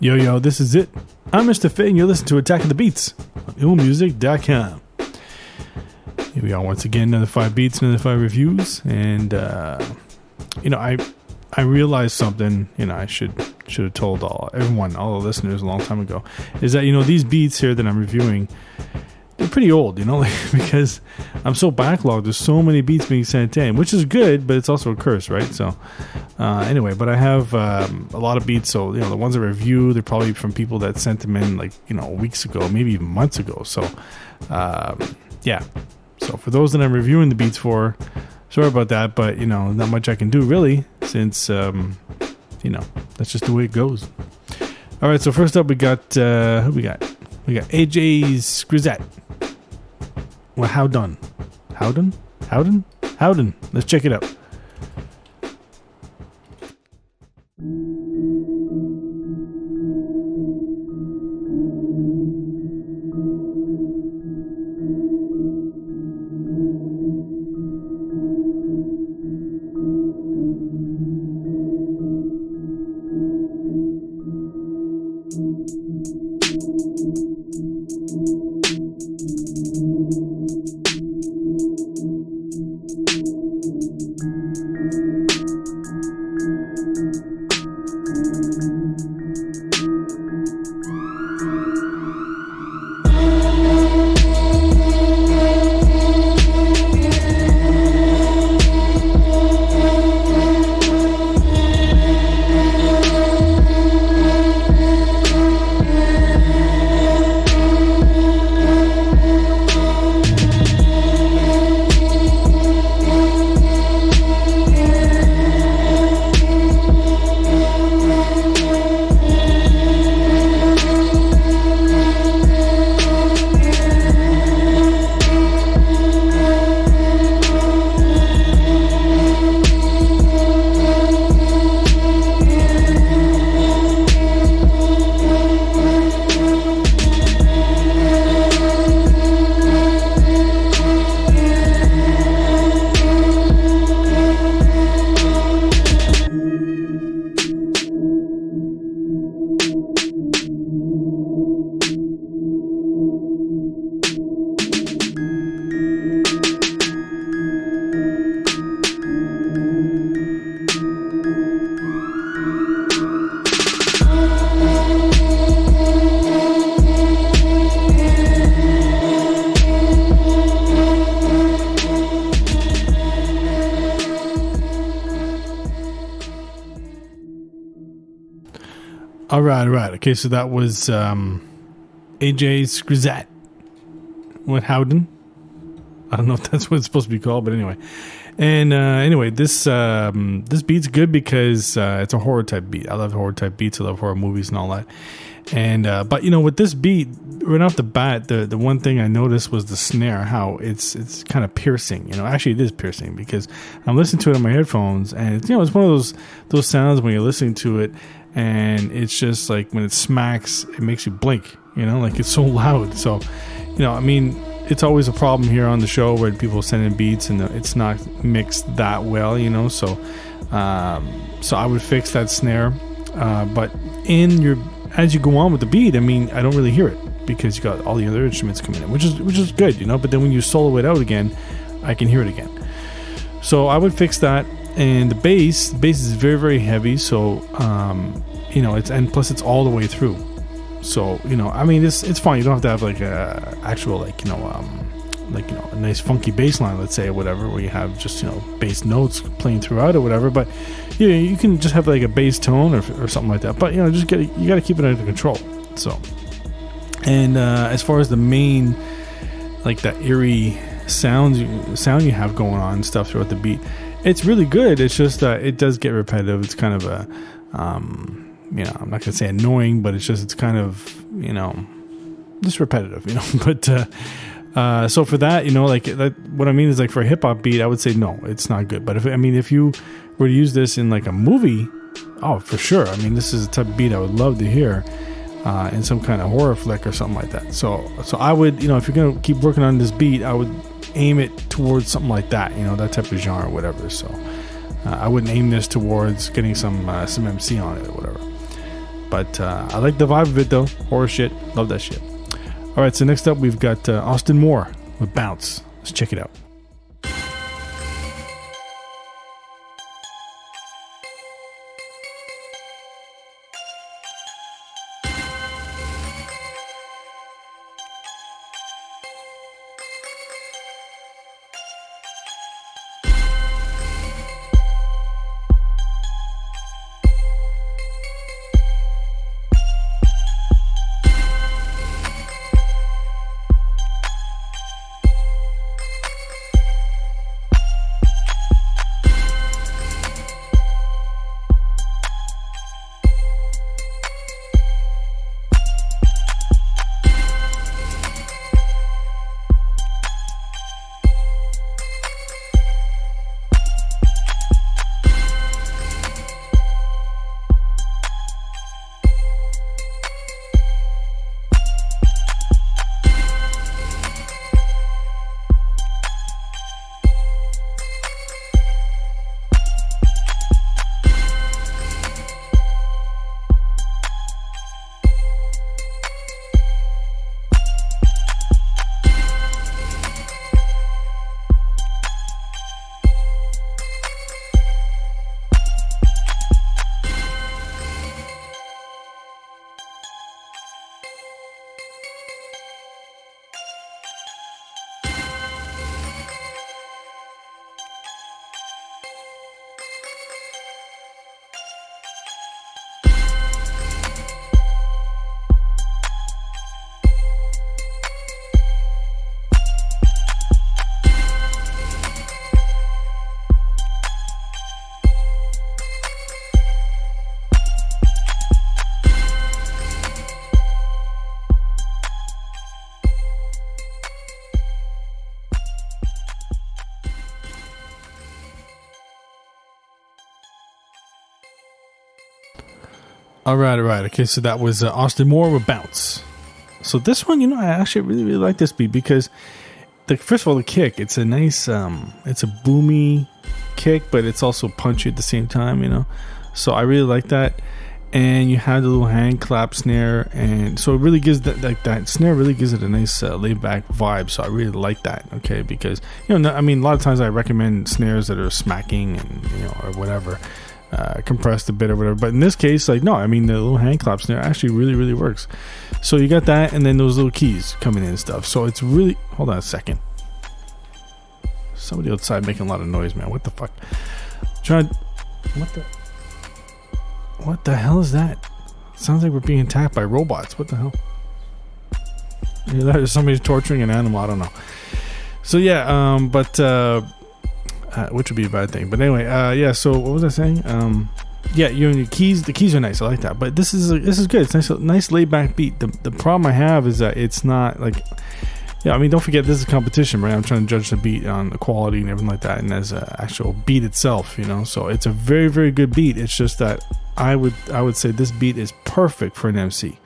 Yo, yo, this is it. I'm Mr. Fit, and you're listening to Attack of the Beats on IllMuzik.com. Here we are once again, another 5 beats, another 5 reviews, and I realized something. I should have told all the listeners a long time ago. Is that these beats here that I'm reviewing, they're pretty old. Because I'm so backlogged. There's so many beats being sent in, which is good, but it's also a curse, right? So anyway, but I have a lot of beats. So the ones I review, they're probably from people that sent them in weeks ago, maybe even months ago. So yeah. So for those that I'm reviewing the beats for, sorry about that, but not much I can do really, since that's just the way it goes. All right, so first up we got who we got? We got AJ's Grisette. Well, Howdon. Let's check it out. All right. Okay, so that was AJ's Grisette. What, Howden? I don't know if that's what it's supposed to be called, but anyway. And anyway, this beat's good because it's a horror type beat. I love horror type beats. I love horror movies and all that. And but with this beat, right off the bat, the one thing I noticed was the snare, how it's kind of piercing. Actually it is piercing because I'm listening to it on my headphones, and it's one of those sounds when you're listening to it, and it's just like when it smacks, it makes you blink. Like it's so loud. So it's always a problem here on the show where people send in beats and it's not mixed that well. So I would fix that snare. But as you go on with the beat, I don't really hear it because you got all the other instruments coming in, which is good, But then when you solo it out again, I can hear it again. So I would fix that. And the bass is very, very heavy. So and plus it's all the way through. So it's fine. You don't have to have like a actual a nice funky bass line, let's say, or whatever, where you have just bass notes playing throughout or whatever. But you can just have like a bass tone or something like that. But you got to keep it under control. So, and as far as the main, like that eerie sound you have going on and stuff throughout the beat, it's really good. It's just it does get repetitive. It's kind of a I'm not gonna say annoying, but it's kind of just repetitive, But so for that, what I mean is, like, for a hip hop beat, I would say no, it's not good. But if you were to use this in like a movie, oh, for sure. This is the type of beat I would love to hear in some kind of horror flick or something like that. So I would, if you're gonna keep working on this beat, I would aim it towards something like that, that type of genre or whatever. So I wouldn't aim this towards getting some MC on it or whatever. But I like the vibe of it though. Horror shit, love that shit. All right, so next up we've got Austin Moore with Bounce. Let's check it out. All right. Okay, so that was Austin Moore with Bounce. So this one, I actually really like this beat because, first of all, the kick. It's a nice, it's a boomy kick, but it's also punchy at the same time, So I really like that. And you have the little hand clap snare, and so it really gives that snare really gives it a nice laid back vibe. So I really like that. Okay, because a lot of times I recommend snares that are smacking and or whatever. Compressed a bit or whatever, but in this case, the little hand clap snare actually really works. So you got that, and then those little keys coming in and stuff. So it's really, hold on a second, somebody outside making a lot of noise, man. What the fuck? What the hell is that? Sounds like we're being attacked by robots. What the hell? Either somebody's torturing an animal, I don't know. So yeah, which would be a bad thing, but anyway, so what was I saying? Your keys, the keys are nice, I like that, but this is good. It's nice laid back beat. The problem I have is that it's not don't forget, this is a competition, right? I'm trying to judge the beat on the quality and everything like that, and as a actual beat itself, so it's a very, very good beat. It's just that I would say this beat is perfect for an MC.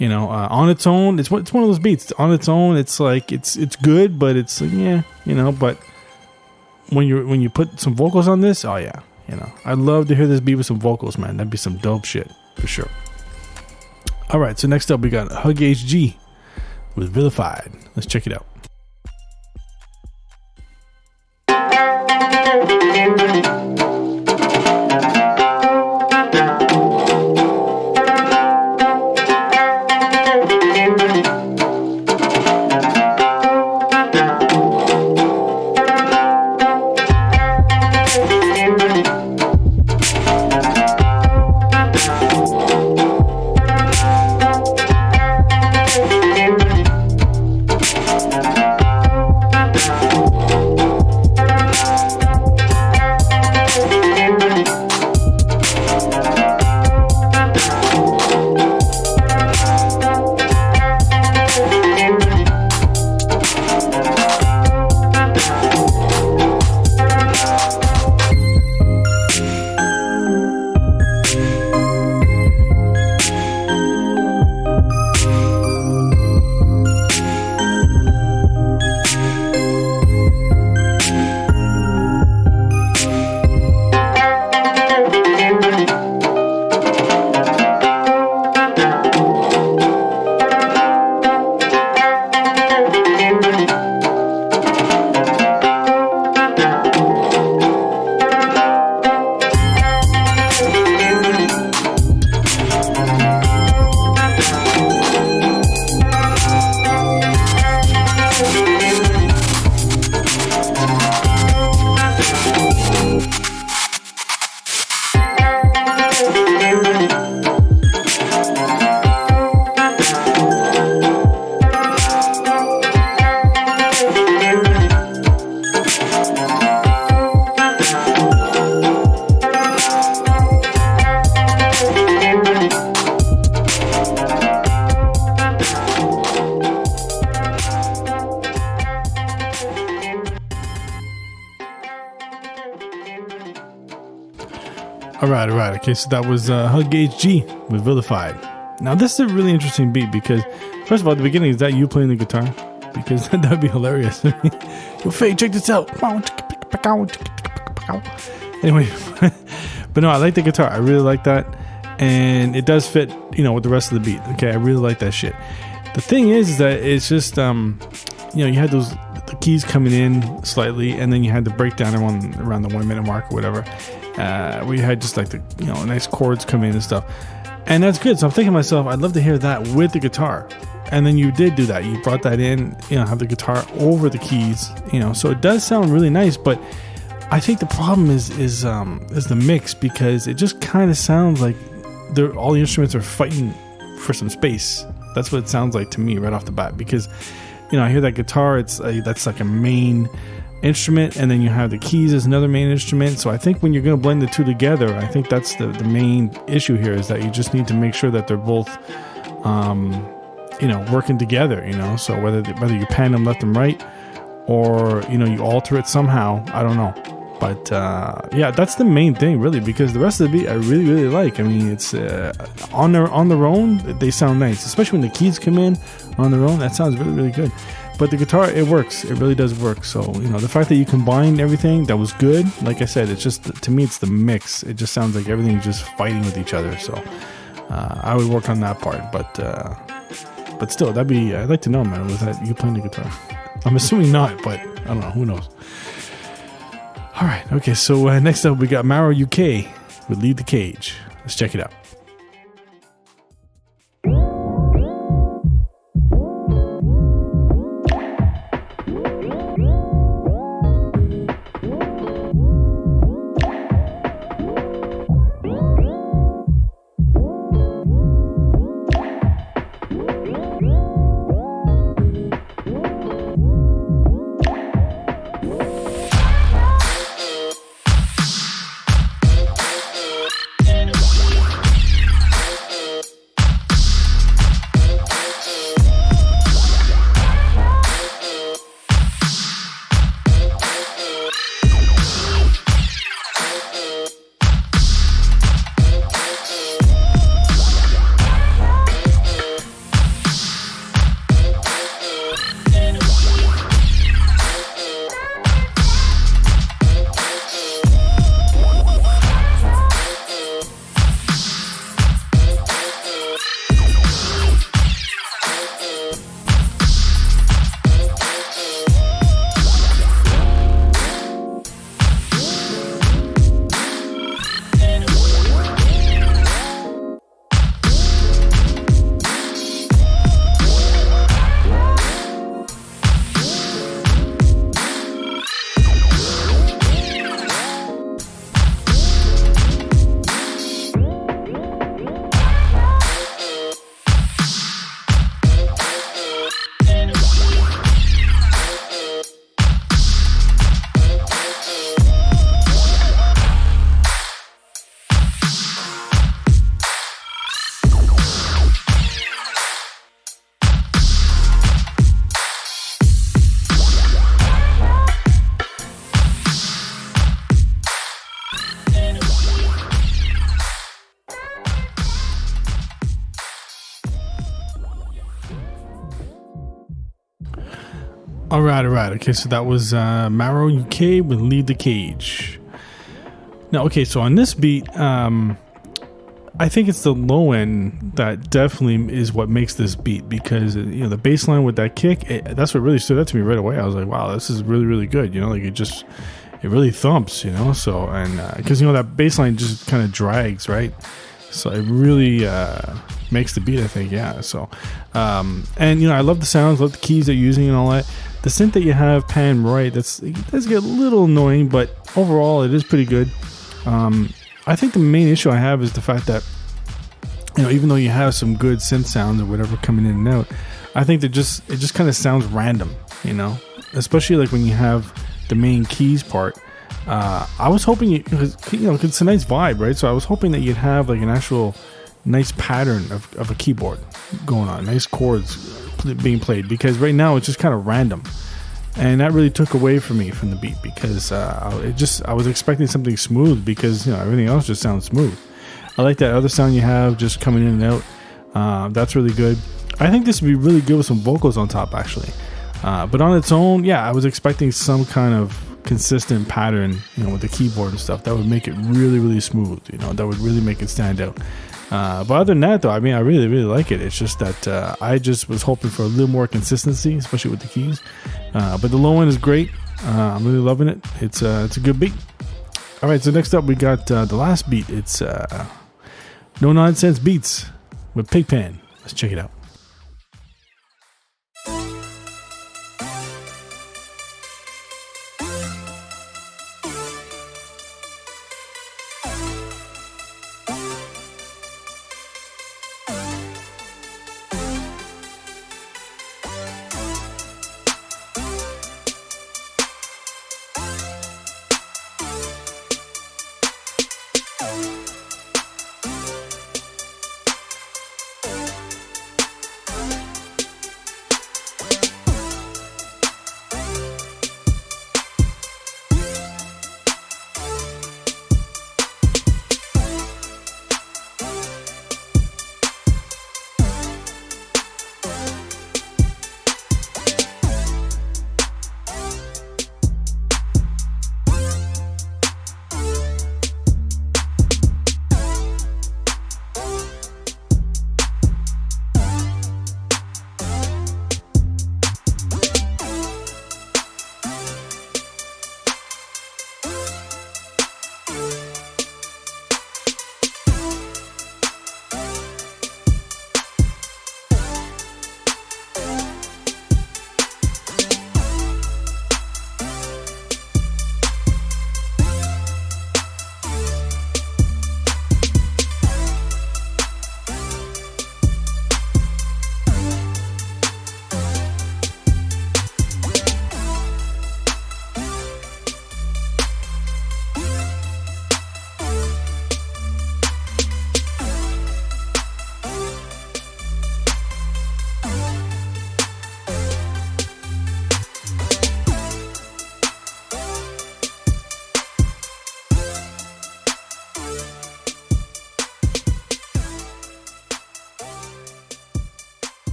On its own, it's one of those beats. On its own, it's it's good, but it's but when you put some vocals on this, oh yeah, I'd love to hear this beat with some vocals, man. That'd be some dope shit for sure. All right, so next up we got Hug HG with Vilified. Let's check it out. All right. Okay, so that was Hug Gauge G with Vilified. Now, this is a really interesting beat because, first of all, at the beginning, is that you playing the guitar? Because that would be hilarious. Yo, Faye, check this out. Anyway, but no, I like the guitar. I really like that. And it does fit, with the rest of the beat. Okay, I really like that shit. The thing is that it's just, you had the keys coming in slightly, and then you had the breakdown around the 1 minute mark or whatever. We had just like the nice chords come in and stuff, and that's good. So I'm thinking to myself, I'd love to hear that with the guitar. And then you did do that. You brought that in, have the guitar over the keys, so it does sound really nice. But I think the problem is the mix, because it just kind of sounds like all the instruments are fighting for some space. That's what it sounds like to me right off the bat, because I hear that guitar, that's like a main instrument, and then you have the keys as another main instrument. So I think when you're going to blend the two together, I think that's the main issue here, is that you just need to make sure that they're both working together, so whether you pan them left and right, or you alter it somehow, I don't know. But yeah, that's the main thing, really, because the rest of the beat I really, really like. I mean, it's on their own, they sound nice, especially when the keys come in on their own. That sounds really, really good. But the guitar, it works. It really does work. So the fact that you combined everything, that was good. Like I said, it's just, to me, it's the mix. It just sounds like everything's just fighting with each other. So I would work on that part. But still, I'd like to know, man, was that you playing the guitar? I'm assuming not, but I don't know. Who knows? All right. Okay. So next up, we got Maro UK with Lead the Cage. Let's check it out. All right. Okay, so that was Maro UK with Lead the Cage. Now, okay, so on this beat, I think it's the low end that definitely is what makes this beat, because the bass line with that kick, that's what really stood out to me right away. I was like, wow, this is really, really good. Like it really thumps. So, and because that bass line just kind of drags, right? So it really makes the beat, I think. Yeah. So, and I love the sounds, love the keys they're using and all that. The synth that you have pan right, it does get a little annoying, but overall it is pretty good. I think the main issue I have is the fact that even though you have some good synth sounds or whatever coming in and out, I think it just kind of sounds random, especially like when you have the main keys part. I was hoping because it's a nice vibe, right? So I was hoping that you'd have like an actual nice pattern of a keyboard going on, nice chords being played, because right now it's just kind of random. and that really took away from me from the beat because I was expecting something smooth because everything else just sounds smooth. I like that other sound you have just coming in and out. That's really good. I think this would be really good with some vocals on top, actually. But on its own, yeah, I was expecting some kind of consistent pattern, with the keyboard and stuff that would make it really, really smooth. That would really make it stand out. But other than that, though, I mean, I really, really like it. It's just that I just was hoping for a little more consistency, especially with the keys. But the low end is great. I'm really loving it. It's a good beat. All right, so next up we got the last beat. It's No Nonsense Beats with Pigpen. Let's check it out.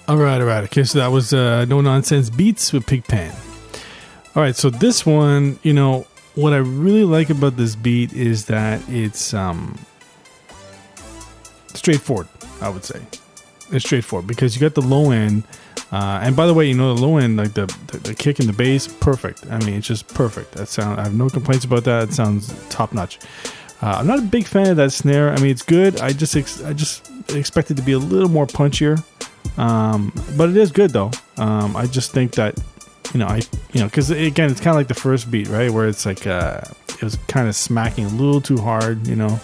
All right. Okay, so that was No Nonsense Beats with Pigpen. All right, so this one, what I really like about this beat is that it's straightforward, I would say. It's straightforward because you got the low end. And by the way, the low end, like the kick and the bass, perfect. I mean, it's just perfect. I have no complaints about that. It sounds top notch. I'm not a big fan of that snare. I mean, it's good. I just expect it to be a little more punchier. But it is good though. I just think that, because again, it's kind of like the first beat, right? Where it's like, it was kind of smacking a little too hard, in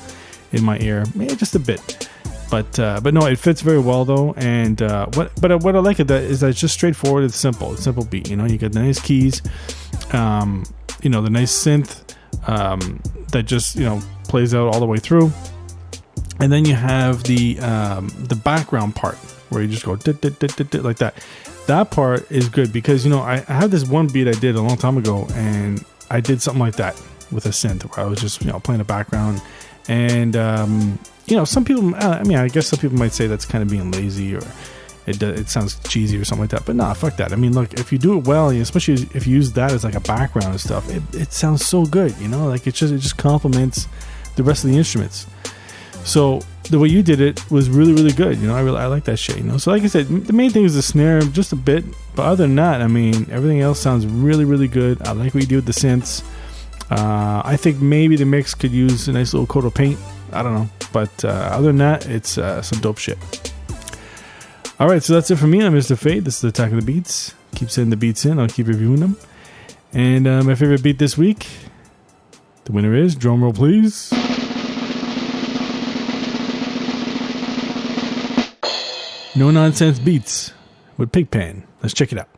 my ear, maybe just a bit. But no, it fits very well though. And what I like it that is that it's just straightforward. It's simple. It's a simple beat. You got the nice keys, the nice synth that just plays out all the way through. And then you have the background part where you just go like that. That part is good because I have this one beat I did a long time ago, and I did something like that with a synth where I was just playing a background, and some people, I guess some people might say that's kind of being lazy or it sounds cheesy or something like that, but nah, fuck that. I mean, look, if you do it well, especially if you use that as like a background and stuff, it sounds so good, like it just complements the rest of the instruments. So the way you did it was really, really good. I like that shit. So like I said, the main thing is the snare, just a bit. But other than that, I mean, everything else sounds really, really good. I like what you do with the synths. I think maybe the mix could use a nice little coat of paint. I don't know. But other than that, it's some dope shit. All right, so that's it for me. I'm Mr. Fade. This is Attack of the Beats. Keep sending the beats in. I'll keep reviewing them. And my favorite beat this week, the winner is, drumroll please, No Nonsense Beats with Pigpen. Let's check it out.